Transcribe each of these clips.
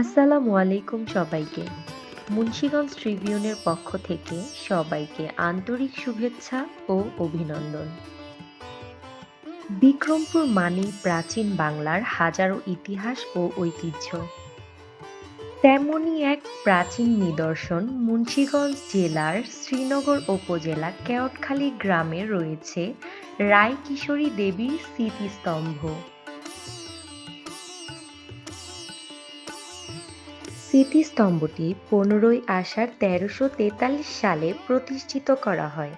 আসসালামু আলাইকুম সবাইকে। মুন্সিগঞ্জ ট্রিবিউনের পক্ষ থেকে সবাইকে আন্তরিক শুভেচ্ছা ও অভিনন্দন। বিক্রমপুর মানেই প্রাচীন বাংলার হাজারো ইতিহাস ও ঐতিহ্য। তেমনই এক প্রাচীন নিদর্শন মুন্সিগঞ্জ জেলার শ্রীনগর উপজেলা কেওটখালী গ্রামে রয়েছে রায়কিশোরী দেবীর স্মৃতিস্তম্ভ। স্মৃতিস্তম্ভটি ১৫ই আষাঢ় ১৩৪৩ সালে প্রতিষ্ঠিত করা হয়।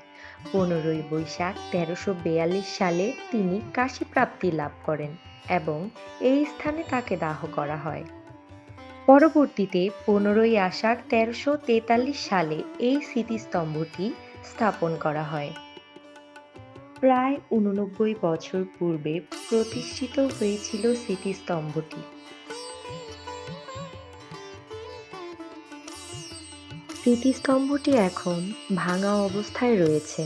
১৫ই বৈশাখ ১৩৪২ সালে তিনি কাশীপ্রাপ্তি লাভ করেন এবং এই স্থানে তাকে দাহ করা হয়। পরবর্তীতে ১৫ই আষাঢ় ১৩৪৩ সালে এই স্মৃতিস্তম্ভটি স্থাপন করা হয়। প্রায় ৮৯ বছর পূর্বে প্রতিষ্ঠিত হয়েছিল স্মৃতিস্তম্ভটি। স্মৃতিস্তম্ভটি এখন ভাঙা অবস্থায় রয়েছে।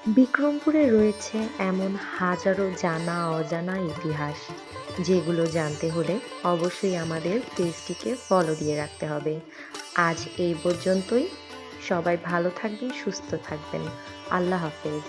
বিক্রমপুরে রয়েছে এমন হাজারো জানা অজানা ইতিহাস, যেগুলো জানতে হলে অবশ্যই আমাদের পেজটিকে ফলো দিয়ে রাখতে হবে। আজ এই পর্যন্তই। সবাই ভালো থাকবেন, সুস্থ থাকবেন। আল্লাহ হাফেজ।